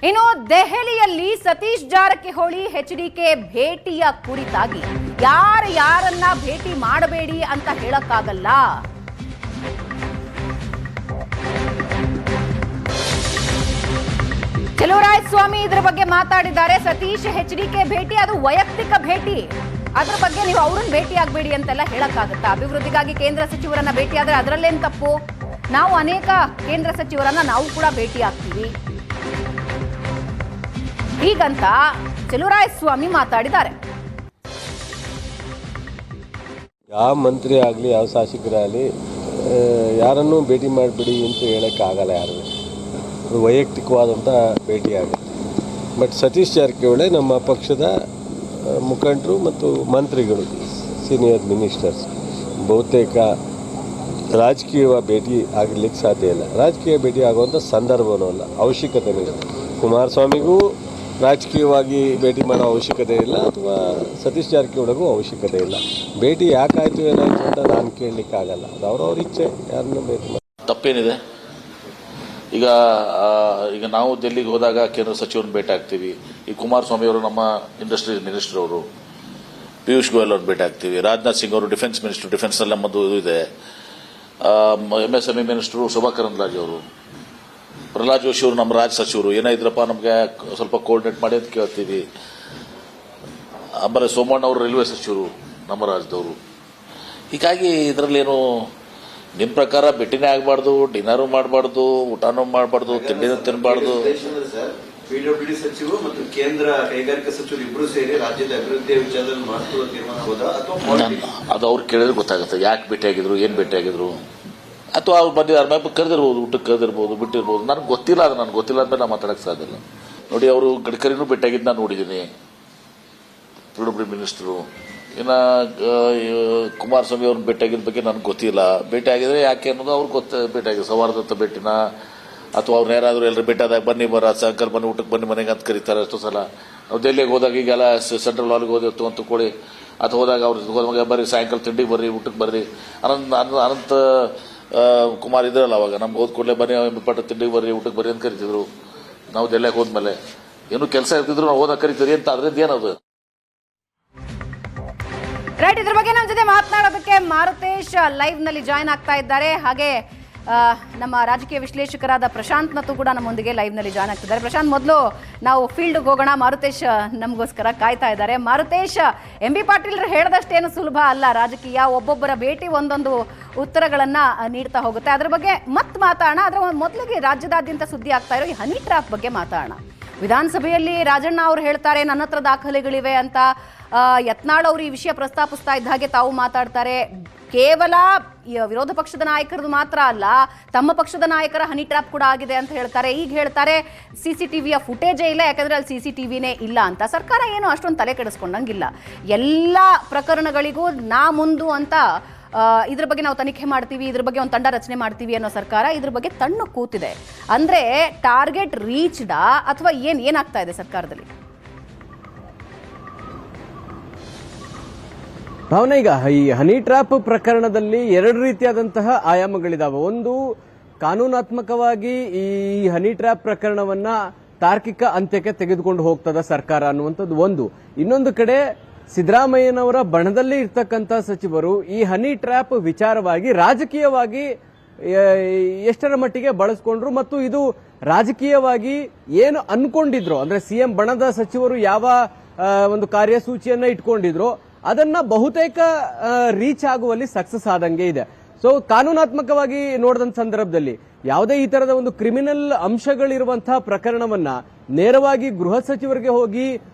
ಇನ್ನು ದೆಹಲಿಯಲ್ಲಿ ಸತೀಶ್ ಜಾರಕಿಹೊಳಿ ಎಚ್ಡಿಕೆ ಭೇಟಿಯ ಕುರಿತಾಗಿ ಯಾರನ್ನ ಭೇಟಿ ಮಾಡಬೇಡಿ ಅಂತ ಹೇಳಕ್ಕಾಗಲ್ಲ. ಚಲುವರಾಯಸ್ವಾಮಿ ಇದರ ಬಗ್ಗೆ ಮಾತಾಡಿದ್ದಾರೆ. ಸತೀಶ್ ಎಚ್ಡಿಕೆ ಭೇಟಿ ಅದು ವೈಯಕ್ತಿಕ ಭೇಟಿ, ಅದರ ಬಗ್ಗೆ ನೀವು ಅವ್ರನ್ನ ಭೇಟಿ ಆಗಬೇಡಿ ಅಂತೆಲ್ಲ ಹೇಳಕ್ಕಾಗತ್ತಾ? ಅಭಿವೃದ್ಧಿಗಾಗಿ ಕೇಂದ್ರ ಸಚಿವರನ್ನ ಭೇಟಿ ಆದ್ರೆ ಅದರಲ್ಲೇನು ತಪ್ಪು? ನಾವು ಅನೇಕ ಕೇಂದ್ರ ಸಚಿವರನ್ನ ನಾವು ಕೂಡ ಭೇಟಿ ಆಗ್ತೀವಿ ಹೀಗಂತ ಚಲುವರಾಯಸ್ವಾಮಿ ಮಾತಾಡಿದ್ದಾರೆ. ಯಾವ ಮಂತ್ರಿ ಆಗಲಿ ಯಾವ ಶಾಸಕರಾಗಲಿ ಯಾರನ್ನೂ ಭೇಟಿ ಮಾಡಿಬಿಡಿ ಅಂತ ಹೇಳೋಕ್ಕಾಗಲ್ಲ. ಯಾರು ವೈಯಕ್ತಿಕವಾದಂಥ ಭೇಟಿ ಆಗುತ್ತೆ. ಬಟ್ ಸತೀಶ್ ಜಾರಕಿಹೊಳಿ ನಮ್ಮ ಪಕ್ಷದ ಮುಖಂಡರು ಮತ್ತು ಮಂತ್ರಿಗಳು, ಸೀನಿಯರ್ ಮಿನಿಸ್ಟರ್ಸ್, ಬಹುತೇಕ ರಾಜಕೀಯ ಭೇಟಿ ಆಗಲಿಕ್ಕೆ ಸಾಧ್ಯ ಇಲ್ಲ. ರಾಜಕೀಯ ಭೇಟಿ ಆಗುವಂಥ ಸಂದರ್ಭವೂ ಅಲ್ಲ, ಅವಶ್ಯಕತೆ ಇಲ್ಲ. ಕುಮಾರಸ್ವಾಮಿಗೂ ರಾಜಕೀಯವಾಗಿ ಭೇಟಿ ಮಾಡೋ ಅವಶ್ಯಕತೆ ಇಲ್ಲ, ಅಥವಾ ಸತೀಶ್ ಜಾರಕಿಹೊಳಿಗೂ ಅವಶ್ಯಕತೆ ಇಲ್ಲ. ಭೇಟಿ ಯಾಕಾಯಿತು ಏನಾಯಿತು ಅಂತ ನಾನು ಕೇಳಲಿಕ್ಕಾಗಲ್ಲ. ಅದು ಅವ್ರವ್ರ ಇಚ್ಛೆ, ಯಾರನ್ನೂ ಭೇಟಿ ಮಾಡಿ ತಪ್ಪೇನಿದೆ. ಈಗ ನಾವು ಡೆಲ್ಲಿಗೆ ಹೋದಾಗ ಕೇಂದ್ರ ಸಚಿವರನ್ನು ಭೇಟಿ ಆಗ್ತೀವಿ. ಈ ಕುಮಾರಸ್ವಾಮಿ ಅವರು ನಮ್ಮ ಇಂಡಸ್ಟ್ರಿ ಮಿನಿಸ್ಟರ್, ಅವರು ಪಿಯೂಷ್ ಗೋಯಲ್ ಅವ್ರನ್ನ ಭೇಟಿ ಆಗ್ತೀವಿ. ರಾಜನಾಥ್ ಸಿಂಗ್ ಅವರು ಡಿಫೆನ್ಸ್ ಮಿನಿಸ್ಟರ್, ಡಿಫೆನ್ಸ್ನಲ್ಲಿ ನಮ್ಮದು ಇದು ಇದೆ. MSME ಮಿನಿಸ್ಟರು ಶೋಭಾ ಕರಂದ್ಲಾಜೆ ಅವರು, ಪ್ರಹ್ಲಾದ್ ಜೋಶಿ ಅವರು ನಮ್ಮ ರಾಜ್ಯ ಸಚಿವರು. ಏನಾಯ್ತ್ರಪ್ಪ ನಮಗೆ ಸ್ವಲ್ಪ ಕೋಆರ್ಡಿನೇಟ್ ಮಾಡಿ ಅಂತ ಕೇಳ್ತೀವಿ. ಆಮೇಲೆ ಸೋಮಣ್ಣ ಅವರು ರೈಲ್ವೆ ಸಚಿವರು ನಮ್ಮ ರಾಜ್ಯದವರು. ಹೀಗಾಗಿ ಇದರಲ್ಲೇನು ನಿಮ್ಮ ಪ್ರಕಾರ ಭೇಟಿನೇ ಆಗಬಾರ್ದು, ಡಿನ್ನರು ಮಾಡಬಾರ್ದು, ಊಟನೂ ಮಾಡಬಾರ್ದು, ತಿಂಡಿನೂ ತಿನ್ನಬಾರ್ದು. PWD ಸಚಿವರು ಮತ್ತು ಕೇಂದ್ರ ಕೈಗಾರಿಕಾ ಸಚಿವರು ಇಬ್ಬರು ಸೇರಿ ರಾಜ್ಯದ ಅಭಿವೃದ್ಧಿಯ ವಿಚಾರದಲ್ಲಿ ಮಾಡ್ಕೊಳ್ಳೋ ತೀರ್ಮಾನ ಹೋದ ಅಥವಾ ಅದು ಅವ್ರು ಕೇಳಿದ್ರೆ ಗೊತ್ತಾಗುತ್ತೆ ಯಾಕೆ ಭೇಟಿಯಾಗಿದ್ರು, ಏನು ಭೇಟಿಯಾಗಿದ್ರು, ಅಥವಾ ಅವ್ರು ಬಂದಿದ್ದಾರೆ ಕರೆದಿರ್ಬೋದು, ಊಟಕ್ಕೆ ಕರೆದಿರ್ಬೋದು, ಬಿಟ್ಟಿರ್ಬೋದು. ನನಗೆ ಗೊತ್ತಿಲ್ಲ. ಅದು ನನಗೆ ಗೊತ್ತಿಲ್ಲ ಅಂತ ನಾನು ಮಾತಾಡಕ್ಕೆ ಸಾಧ್ಯ ಇಲ್ಲ. ನೋಡಿ, ಅವರು ಗಡ್ಕರಿನೂ ಭೇಟಿಯಾಗಿದ್ದು ನಾನು ನೋಡಿದ್ದೀನಿ, PWD ಮಿನಿಸ್ಟರು. ಇನ್ನು ಕುಮಾರಸ್ವಾಮಿ ಅವ್ರನ್ನ ಭೇಟಿಯಾಗಿದ್ದ ಬಗ್ಗೆ ನನಗೆ ಗೊತ್ತಿಲ್ಲ. ಭೇಟಿಯಾಗಿದ್ರೆ ಯಾಕೆ ಅನ್ನೋದು ಅವ್ರಿಗೆ ಭೇಟಿಯಾಗಿದೆ. ಸೌಹಾರ್ದತ ಭೇಟಿನ, ಅಥವಾ ಅವ್ರನ್ನ ಯಾರಾದರೂ ಎಲ್ಲರೂ ಭೇಟಿಯಾದಾಗ ಬನ್ನಿ ಸಾಯಂಕಾಲ ಬನ್ನಿ ಊಟಕ್ಕೆ ಬನ್ನಿ ಮನೆಗೆ ಅಂತ ಕರೀತಾರೆ. ಎಷ್ಟೋ ಸಲ ನಾವು ದೆಹಲಿಗೆ ಹೋದಾಗ ಈಗೆಲ್ಲ ಸೆಂಟ್ರಲ್ ಹಾಲ್ಗೆ ಹೋದಿರ್ತು ಅಂತ ಕೊಡಿ, ಅಥವಾ ಹೋದಾಗ ಅವ್ರು ಬರ್ರಿ ಸಾಯಂಕಾಲ ತಿಂಡಿಗೆ ಬರ್ರಿ, ಊಟಕ್ಕೆ ಬರ್ರಿ. ಅನಂತ ಕುಮಾರ್ ಇದ್ರಲ್ಲ ಅವಾಗ, ನಮ್ಗೆ ಹೋದ್ ಕೂಡಲೇ ಬನ್ನಿ ಪಟ್ಟ ತಿಂಡಿಗೆ ಬರ್ರಿ, ಊಟಕ್ಕೆ ಬರ್ರಿ ಅಂತ ಕರಿತಿದ್ರು. ನಾವು ದೆಹಲಿಗೆ ಹೋದ್ಮೇಲೆ ಏನು ಕೆಲಸ ಇರ್ತಿದ್ರು ನಾವು ಹೋದಾಗ ಕರಿತೀರಿ ಅಂತ. ಅದ್ರಿಂದ ಏನದು ರೈಟ್. ಇದ್ರ ಬಗ್ಗೆ ನಮ್ಮ ಜೊತೆ ಮಾತನಾಡೋದಕ್ಕೆ ಮಾರುತೇಶ್ ಲೈವ್ ನಲ್ಲಿ ಜಾಯ್ನ್ ಆಗ್ತಾ ಇದ್ದಾರೆ. ಹಾಗೆ ನಮ್ಮ ರಾಜಕೀಯ ವಿಶ್ಲೇಷಕರಾದ ಪ್ರಶಾಂತ್ ನತ್ತು ಕೂಡ ನಮ್ಮೊಂದಿಗೆ ಲೈವ್ ನಲ್ಲಿ ಜಾಯ್ನ್ ಆಗ್ತಿದ್ದಾರೆ. ಪ್ರಶಾಂತ್, ಮೊದಲು ನಾವು ಫೀಲ್ಡ್ಗೆ ಹೋಗೋಣ. ಮಾರುತೇಶ್ ನಮಗೋಸ್ಕರ ಕಾಯ್ತಾ ಇದ್ದಾರೆ. ಮಾರುತೇಶ್, MB ಪಾಟೀಲ್ ಹೇಳಿದಷ್ಟೇನು ಸುಲಭ ಅಲ್ಲ ರಾಜಕೀಯ. ಒಬ್ಬೊಬ್ಬರ ಭೇಟಿ ಒಂದೊಂದು ಉತ್ತರಗಳನ್ನ ನೀಡ್ತಾ ಹೋಗುತ್ತೆ. ಅದ್ರ ಬಗ್ಗೆ ಮತ್ತೆ ಮಾತಾಡೋಣ. ಅದರ ಮೊದಲಿಗೆ ರಾಜ್ಯದಾದ್ಯಂತ ಸುದ್ದಿ ಆಗ್ತಾ ಇರೋ ಈ ಹನಿ ಟ್ರ್ಯಾಪ್ ಬಗ್ಗೆ ಮಾತಾಡೋಣ. ವಿಧಾನಸಭೆಯಲ್ಲಿ ರಾಜಣ್ಣ ಅವರು ಹೇಳ್ತಾರೆ ನನ್ನ ಹತ್ರ ದಾಖಲೆಗಳಿವೆ ಅಂತ. ಯತ್ನಾಳ್ ಅವರು ಈ ವಿಷಯ ಪ್ರಸ್ತಾಪಿಸ್ತಾ ಇದ್ದ ಹಾಗೆ ತಾವು ಮಾತಾಡ್ತಾರೆ. ಕೇವಲ ವಿರೋಧ ಪಕ್ಷದ ನಾಯಕರದು ಮಾತ್ರ ಅಲ್ಲ, ತಮ್ಮ ಪಕ್ಷದ ನಾಯಕರ ಹನಿ ಟ್ರ್ಯಾಪ್ ಕೂಡ ಆಗಿದೆ ಅಂತ ಹೇಳ್ತಾರೆ. ಈಗ ಹೇಳ್ತಾರೆ CCTVಯ ಫುಟೇಜೇ ಇಲ್ಲ, ಯಾಕಂದ್ರೆ ಅಲ್ಲಿ CCTVನೇ ಇಲ್ಲ ಅಂತ. ಸರ್ಕಾರ ಏನು ಅಷ್ಟೊಂದು ತಲೆ ಕೆಡಿಸ್ಕೊಂಡಂಗಿಲ್ಲ. ಎಲ್ಲ ಪ್ರಕರಣಗಳಿಗೂ ನಾ ಮುಂದು ಅಂತ ಇದ್ರ ಬಗ್ಗೆ ನಾವು ತನಿಖೆ ಮಾಡ್ತೀವಿ, ಇದ್ರ ಬಗ್ಗೆ ಒಂದು ತಂಡ ರಚನೆ ಮಾಡ್ತೀವಿ ಅನ್ನೋ ಸರ್ಕಾರ ಇದ್ರ ಬಗ್ಗೆ ತಣ್ಣು ಕೂತಿದೆ. ಅಂದ್ರೆ ಟಾರ್ಗೆಟ್ ರೀಚ್ಡಾ ಅಥವಾ ಏನಾಗ್ತಾ ಇದೆ ಸರ್ಕಾರದಲ್ಲಿ? ಭಾವನ, ಈಗ ಈ ಹನಿ ಟ್ರ್ಯಾಪ್ ಪ್ರಕರಣದಲ್ಲಿ ಎರಡು ರೀತಿಯಾದಂತಹ ಆಯಾಮಗಳಿದಾವೆ. ಒಂದು, ಕಾನೂನಾತ್ಮಕವಾಗಿ ಈ ಹನಿ ಟ್ರ್ಯಾಪ್ ಪ್ರಕರಣವನ್ನ ತಾರ್ಕಿಕ ಅಂತ್ಯಕ್ಕೆ ತೆಗೆದುಕೊಂಡು ಹೋಗ್ತದ ಸರ್ಕಾರ ಅನ್ನುವಂಥದ್ದು ಒಂದು. ಇನ್ನೊಂದು ಕಡೆ ಸಿದ್ದರಾಮಯ್ಯನವರ ಬಣದಲ್ಲಿ ಇರ್ತಕ್ಕಂಥ ಸಚಿವರು ಈ ಹನಿ ಟ್ರ್ಯಾಪ್ ವಿಚಾರವಾಗಿ ರಾಜಕೀಯವಾಗಿ ಎಷ್ಟರ ಮಟ್ಟಿಗೆ ಬಳಸ್ಕೊಂಡ್ರು, ಮತ್ತು ಇದು ರಾಜಕೀಯವಾಗಿ ಏನು ಅನ್ಕೊಂಡಿದ್ರು, ಅಂದ್ರೆ CM ಬಣದ ಸಚಿವರು ಯಾವ ಒಂದು ಕಾರ್ಯಸೂಚಿಯನ್ನ ಇಟ್ಕೊಂಡಿದ್ರು ಅದನ್ನ ಬಹುತೇಕ ರೀಚ್ ಆಗುವಲ್ಲಿ ಸಕ್ಸಸ್ ಆದಂಗೆ ಇದೆ. ಸೊ ಕಾನೂನಾತ್ಮಕವಾಗಿ ನೋಡಿದ ಸಂದರ್ಭದಲ್ಲಿ ಯಾವುದೇ ಈ ತರದ ಒಂದು ಕ್ರಿಮಿನಲ್ ಅಂಶಗಳಿರುವಂತಹ ಪ್ರಕರಣವನ್ನ ನೇರವಾಗಿ ಗೃಹ ಸಚಿವರಿಗೆ ಹೋಗಿ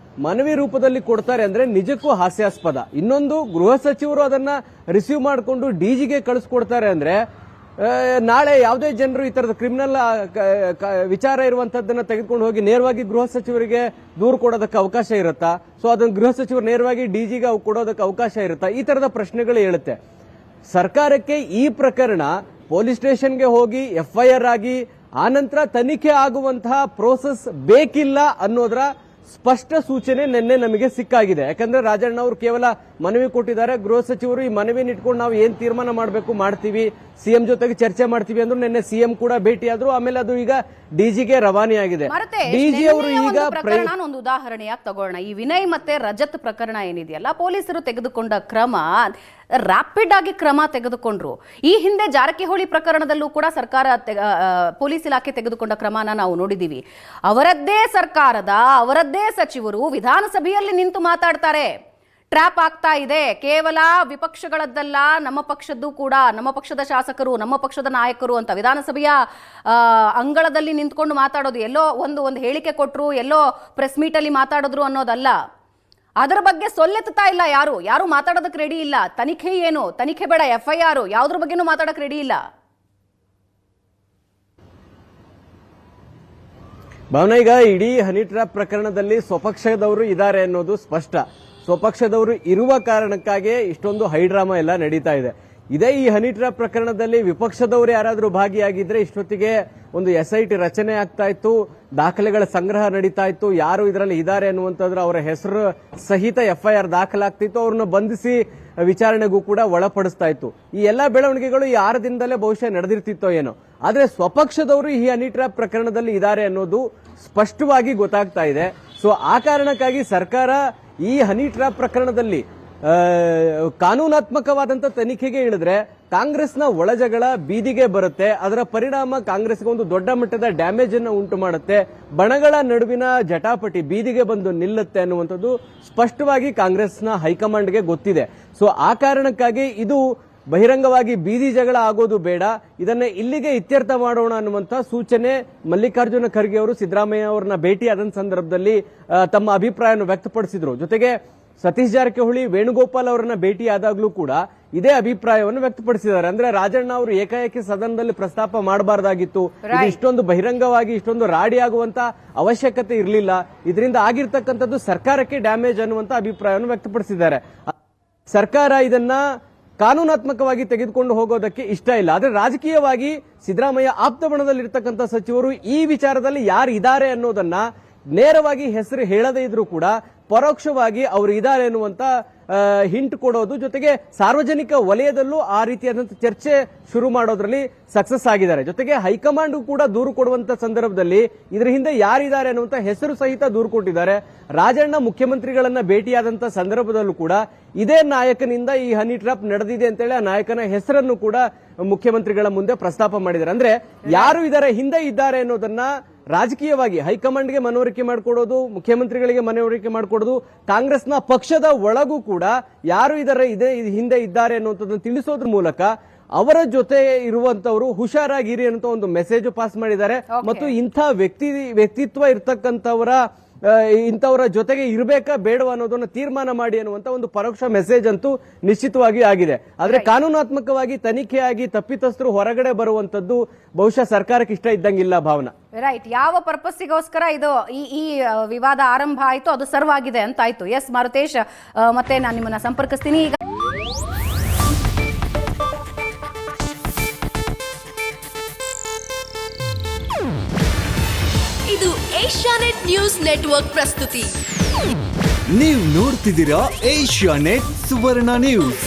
ಮನವಿ ರೂಪದಲ್ಲಿ ಕೊಡ್ತಾರೆ ಅಂದ್ರೆ ನಿಜಕ್ಕೂ ಹಾಸ್ಯಾಸ್ಪದ. ಇನ್ನೊಂದು, ಗೃಹ ಸಚಿವರು ಅದನ್ನ ರಿಸೀವ್ ಮಾಡಿಕೊಂಡು DGಗೆ ಕಳಿಸ್ಕೊಡ್ತಾರೆ ಅಂದ್ರೆ ನಾಳೆ ಯಾವುದೇ ಜನರು ಈ ತರದ ಕ್ರಿಮಿನಲ್ ವಿಚಾರ ಇರುವಂತದ್ದನ್ನ ತೆಗೆದುಕೊಂಡು ಹೋಗಿ ನೇರವಾಗಿ ಗೃಹ ಸಚಿವರಿಗೆ ದೂರು ಕೊಡೋದಕ್ಕೆ ಅವಕಾಶ ಇರುತ್ತಾ? ಸೊ ಅದನ್ನ ಗೃಹ ಸಚಿವರು ನೇರವಾಗಿ DGಗೆ ಕೊಡೋದಕ್ಕೆ ಅವಕಾಶ ಇರುತ್ತಾ? ಈ ತರದ ಪ್ರಶ್ನೆಗಳು ಹೇಳುತ್ತೆ. ಸರ್ಕಾರಕ್ಕೆ ಈ ಪ್ರಕರಣ ಪೊಲೀಸ್ ಸ್ಟೇಷನ್ಗೆ ಹೋಗಿ FIR ಆಗಿ ಆನಂತರ ತನಿಖೆ ಆಗುವಂತಹ ಪ್ರೋಸೆಸ್ ಬೇಕಿಲ್ಲ ಅನ್ನೋದ್ರ ಸ್ಪಷ್ಟ ಸೂಚನೆ ನಿನ್ನೆ ನಮಗೆ ಸಿಕ್ಕಾಗಿದೆ. ಯಾಕಂದ್ರೆ ರಾಜಣ್ಣ ಅವರು ಕೇವಲ ಮನವಿ ಕೊಟ್ಟಿದ್ದಾರೆ, ಗೃಹ ಸಚಿವರು ಈ ಮನವಿನ ಇಟ್ಕೊಂಡು ನಾವು ಏನ್ ತೀರ್ಮಾನ ಮಾಡಬೇಕು ಮಾಡ್ತೀವಿ, ಸಿಎಂ ಜೊತೆಗೆ ಚರ್ಚೆ ಮಾಡ್ತೀವಿ ಅಂದ್ರು ನಿನ್ನೆ ಸಿಎಂ ಕೂಡ ಭೇಟಿಯಾದ್ರು. ಆಮೇಲೆ ಅದು ಈಗ ಡಿಜಿಗೆ ರವಾನೆಯಾಗಿದೆ. ಡಿಜಿ ಅವರು ಈಗ ಒಂದು ಉದಾಹರಣೆಯಾಗಿ ತಗೋಣ. ಈ ವಿನಯ್ ಮತ್ತೆ ರಜತ್ ಪ್ರಕರಣ ಏನಿದೆಯಲ್ಲ, ಪೊಲೀಸರು ತೆಗೆದುಕೊಂಡ ಕ್ರಮ ರ್ಯಾಪಿಡ್ ಆಗಿ ಕ್ರಮ ತೆಗೆದುಕೊಂಡ್ರು. ಈ ಹಿಂದೆ ಜಾರಕಿಹೊಳಿ ಪ್ರಕರಣದಲ್ಲೂ ಕೂಡ ಸರ್ಕಾರ ಪೊಲೀಸ್ ಇಲಾಖೆ ತೆಗೆದುಕೊಂಡ ಕ್ರಮನ ನಾವು ನೋಡಿದೀವಿ. ಅವರದ್ದೇ ಸರ್ಕಾರದ ಅವರದ್ದೇ ಸಚಿವರು ವಿಧಾನಸಭೆಯಲ್ಲಿ ನಿಂತು ಮಾತಾಡ್ತಾರೆ, ಟ್ರ್ಯಾಪ್ ಆಗ್ತಾ ಇದೆ, ಕೇವಲ ವಿಪಕ್ಷಗಳದ್ದಲ್ಲ ನಮ್ಮ ಪಕ್ಷದ್ದು ಕೂಡ, ನಮ್ಮ ಪಕ್ಷದ ಶಾಸಕರು, ನಮ್ಮ ಪಕ್ಷದ ನಾಯಕರು ಅಂತ ವಿಧಾನಸಭೆಯ ಅಂಗಳದಲ್ಲಿ ನಿಂತ್ಕೊಂಡು ಮಾತಾಡೋದು, ಎಲ್ಲೋ ಒಂದು ಹೇಳಿಕೆ ಕೊಟ್ಟರು, ಎಲ್ಲೋ ಪ್ರೆಸ್ ಮೀಟ್ ಅಲ್ಲಿ ಮಾತಾಡಿದ್ರು ಅನ್ನೋದಲ್ಲ. ಅದರ ಬಗ್ಗೆ ಸೊಲ್ಲೆತ್ತಾ ಇಲ್ಲ, ಯಾರು ಮಾತಾಡೋದಕ್ಕೆ ರೆಡಿ ಇಲ್ಲ. ತನಿಖೆ ಏನು, ತನಿಖೆ ಬೇಡ, FIR ಯಾವ್ದ್ರ ಬಗ್ಗೆನೂ ಮಾತಾಡೋಕೆ ರೆಡಿ ಇಲ್ಲ. ಭಾವನ, ಈಗ ಇಡೀ ಹನಿ ಟ್ರ್ಯಾಪ್ ಪ್ರಕರಣದಲ್ಲಿ ಸ್ವಪಕ್ಷದವರು ಇದ್ದಾರೆ ಅನ್ನೋದು ಸ್ಪಷ್ಟ. ಸ್ವಪಕ್ಷದವರು ಇರುವ ಕಾರಣಕ್ಕಾಗಿ ಇಷ್ಟೊಂದು ಹೈಡ್ರಾಮಾ ಎಲ್ಲ ನಡೀತಾ ಇದೆ. ಇದೇ ಈ ಹನಿ ಟ್ರ್ಯಾಪ್ ಪ್ರಕರಣದಲ್ಲಿ ವಿಪಕ್ಷದವರು ಯಾರಾದರೂ ಭಾಗಿಯಾಗಿದ್ರೆ ಇಷ್ಟೊತ್ತಿಗೆ ಒಂದು SIT ರಚನೆ ಆಗ್ತಾ ಇತ್ತು, ದಾಖಲೆಗಳ ಸಂಗ್ರಹ ನಡೀತಾ ಇತ್ತು, ಯಾರು ಇದರಲ್ಲಿ ಇದ್ದಾರೆ ಅನ್ನುವಂಥದ್ರ ಅವರ ಹೆಸರು ಸಹಿತ FIR ದಾಖಲಾಗ್ತಿತ್ತು, ಅವ್ರನ್ನ ಬಂಧಿಸಿ ವಿಚಾರಣೆಗೂ ಕೂಡ ಒಳಪಡಿಸ್ತಾ ಇತ್ತು. ಈ ಎಲ್ಲಾ ಬೆಳವಣಿಗೆಗಳು ಈ 6 ದಿನದಲ್ಲೇ ಬಹುಶಃ ನಡೆದಿರ್ತಿತ್ತೋ ಏನೋ. ಆದ್ರೆ ಸ್ವಪಕ್ಷದವರು ಈ ಹನಿ ಟ್ರ್ಯಾಪ್ ಪ್ರಕರಣದಲ್ಲಿ ಇದ್ದಾರೆ ಅನ್ನೋದು ಸ್ಪಷ್ಟವಾಗಿ ಗೊತ್ತಾಗ್ತಾ ಇದೆ. ಸೊ ಆ ಕಾರಣಕ್ಕಾಗಿ ಸರ್ಕಾರ ಈ ಹನಿ ಟ್ರ್ಯಾಪ್ ಪ್ರಕರಣದಲ್ಲಿ ಕಾನೂನಾತ್ಮಕವಾದಂತ ತನಿಖೆಗೆ ಇಳಿದ್ರೆ ಕಾಂಗ್ರೆಸ್ನ ಒಳಜಗಳ ಬೀದಿಗೆ ಬರುತ್ತೆ. ಅದರ ಪರಿಣಾಮ ಕಾಂಗ್ರೆಸ್ಗೆ ಒಂದು ದೊಡ್ಡ ಮಟ್ಟದ ಡ್ಯಾಮೇಜ್ ಅನ್ನು ಉಂಟು ಮಾಡುತ್ತೆ. ಬಣಗಳ ನಡುವಿನ ಜಟಾಪಟಿ ಬೀದಿಗೆ ಬಂದು ನಿಲ್ಲುತ್ತೆ ಅನ್ನುವಂಥದ್ದು ಸ್ಪಷ್ಟವಾಗಿ ಕಾಂಗ್ರೆಸ್ನ ಹೈಕಮಾಂಡ್ಗೆ ಗೊತ್ತಿದೆ. ಸೊ ಆ ಕಾರಣಕ್ಕಾಗಿ ಇದು ಬಹಿರಂಗವಾಗಿ ಬೀದಿ ಜಗಳ ಆಗೋದು ಬೇಡ, ಇದನ್ನ ಇಲ್ಲಿಗೆ ಇತ್ಯರ್ಥ ಮಾಡೋಣ ಅನ್ನುವಂತ ಸೂಚನೆ ಮಲ್ಲಿಕಾರ್ಜುನ ಖರ್ಗೆ ಅವರು ಸಿದ್ದರಾಮಯ್ಯ ಅವರನ್ನ ಭೇಟಿಯಾದ ಸಂದರ್ಭದಲ್ಲಿ ತಮ್ಮ ಅಭಿಪ್ರಾಯವನ್ನು ವ್ಯಕ್ತಪಡಿಸಿದ್ರು. ಜೊತೆಗೆ ಸತೀಶ್ ಜಾರಕಿಹೊಳಿ ವೇಣುಗೋಪಾಲ್ ಅವರನ್ನ ಭೇಟಿಯಾದಾಗ್ಲೂ ಕೂಡ ಇದೇ ಅಭಿಪ್ರಾಯವನ್ನು ವ್ಯಕ್ತಪಡಿಸಿದ್ದಾರೆ. ಅಂದ್ರೆ ರಾಜಣ್ಣ ಅವರು ಏಕಾಏಕಿ ಸದನದಲ್ಲಿ ಪ್ರಸ್ತಾಪ ಮಾಡಬಾರ್ದಾಗಿತ್ತು, ಇಷ್ಟೊಂದು ಬಹಿರಂಗವಾಗಿ ಇಷ್ಟೊಂದು ರಾಡಿ ಆಗುವಂತ ಅವಶ್ಯಕತೆ ಇರಲಿಲ್ಲ, ಇದರಿಂದ ಆಗಿರ್ತಕ್ಕಂಥದ್ದು ಸರ್ಕಾರಕ್ಕೆ ಡ್ಯಾಮೇಜ್ ಅನ್ನುವಂತ ಅಭಿಪ್ರಾಯವನ್ನು ವ್ಯಕ್ತಪಡಿಸಿದ್ದಾರೆ. ಸರ್ಕಾರ ಇದನ್ನ ಕಾನೂನಾತ್ಮಕವಾಗಿ ತೆಗೆದುಕೊಂಡು ಹೋಗೋದಕ್ಕೆ ಇಷ್ಟ ಇಲ್ಲ. ಆದ್ರೆ ರಾಜಕೀಯವಾಗಿ ಸಿದ್ದರಾಮಯ್ಯ ಆಪ್ತ ಬಣದಲ್ಲಿರ್ತಕ್ಕಂಥ ಸಚಿವರು ಈ ವಿಚಾರದಲ್ಲಿ ಯಾರು ಇದ್ದಾರೆ ಅನ್ನೋದನ್ನ ನೇರವಾಗಿ ಹೆಸರು ಹೇಳದೇ ಇದ್ರೂ ಕೂಡ ಪರೋಕ್ಷವಾಗಿ ಅವರು ಇದ್ದಾರೆ ಅನ್ನುವಂತ ಹಿಂಟ್ ಕೊಡೋದು, ಜೊತೆಗೆ ಸಾರ್ವಜನಿಕ ವಲಯದಲ್ಲೂ ಆ ರೀತಿಯಾದಂತಹ ಚರ್ಚೆ ಶುರು ಮಾಡೋದ್ರಲ್ಲಿ ಸಕ್ಸಸ್ ಆಗಿದ್ದಾರೆ. ಜೊತೆಗೆ ಹೈಕಮಾಂಡ್ ಕೂಡ ದೂರು ಕೊಡುವಂತ ಸಂದರ್ಭದಲ್ಲಿ ಇದರ ಹಿಂದೆ ಯಾರಿದ್ದಾರೆ ಅನ್ನುವಂತ ಹೆಸರು ಸಹಿತ ದೂರು ಕೊಟ್ಟಿದ್ದಾರೆ. ರಾಜಣ್ಣ ಮುಖ್ಯಮಂತ್ರಿಗಳನ್ನ ಭೇಟಿಯಾದಂತ ಸಂದರ್ಭದಲ್ಲೂ ಕೂಡ ಇದೇ ನಾಯಕನಿಂದ ಈ ಹನಿ ಟ್ರ್ಯಾಪ್ ನಡೆದಿದೆ ಅಂತೇಳಿ ಆ ನಾಯಕನ ಹೆಸರನ್ನು ಕೂಡ ಮುಖ್ಯಮಂತ್ರಿಗಳ ಮುಂದೆ ಪ್ರಸ್ತಾಪ ಮಾಡಿದ್ದಾರೆ. ಅಂದ್ರೆ ಯಾರು ಇದರ ಹಿಂದೆ ಇದ್ದಾರೆ ಅನ್ನೋದನ್ನ ರಾಜಕೀಯವಾಗಿ ಹೈಕಮಾಂಡ್ಗೆ ಮನವರಿಕೆ ಮಾಡಿಕೊಡೋದು, ಮುಖ್ಯಮಂತ್ರಿಗಳಿಗೆ ಮನವರಿಕೆ ಮಾಡಿಕೊಡೋದು, ಕಾಂಗ್ರೆಸ್ನ ಪಕ್ಷದ ಒಳಗೂ ಕೂಡ ಯಾರು ಇದರ ಹಿಂದೆ ಇದ್ದಾರೆ ಅನ್ನುವಂಥದ್ದನ್ನು ತಿಳಿಸೋದ್ರ ಮೂಲಕ ಅವರ ಜೊತೆ ಇರುವಂತವರು ಹುಷಾರಾಗಿರಿ ಅಂತ ಒಂದು ಮೆಸೇಜ್ ಪಾಸ್ ಮಾಡಿದ್ದಾರೆ. ಮತ್ತು ಇಂಥ ವ್ಯಕ್ತಿತ್ವ ಇರ್ತಕ್ಕಂಥವರ ಇಂಥವರ ಜೊತೆಗೆ ಇರಬೇಕಾ ಬೇಡವಾ ಅನ್ನೋದನ್ನ ತೀರ್ಮಾನ ಮಾಡಿ ಅನ್ನುವಂತ ಒಂದು ಪರೋಕ್ಷ ಮೆಸೇಜ್ ಅಂತೂ ನಿಶ್ಚಿತವಾಗಿ ಆಗಿದೆ. ಆದ್ರೆ ಕಾನೂನಾತ್ಮಕವಾಗಿ ತನಿಖೆಯಾಗಿ ತಪ್ಪಿತಸ್ಥರು ಹೊರಗಡೆ ಬರುವಂತದ್ದು ಬಹುಶಃ ಸರ್ಕಾರಕ್ಕೆ ಇಷ್ಟ ಇದ್ದಂಗಿಲ್ಲ. ಭಾವನಾ, ರೈಟ್, ಯಾವ ಪರ್ಪಸ್ಸಿಗೋಸ್ಕರ ಇದು ಈ ವಿವಾದ ಆರಂಭ ಆಯ್ತು ಅದು ಸರ್ವ್ ಆಗಿದೆ ಅಂತ ಆಯ್ತು. ಎಸ್ ಮಾರುತೇಶ್, ಮತ್ತೆ ನಾನು ನಿಮ್ಮನ್ನ ಸಂಪರ್ಕಿಸ್ತೀನಿ. ಈಗ ಇದು ಏಷ್ಯಾನೆಟ್ ನ್ಯೂಸ್ ನೆಟ್ವರ್ಕ್ ಪ್ರಸ್ತುತಿ. ನೀವು ನೋಡ್ತಿದ್ದೀರಾ ಏಷ್ಯಾನೆಟ್ ಸುವರ್ಣ ನ್ಯೂಸ್.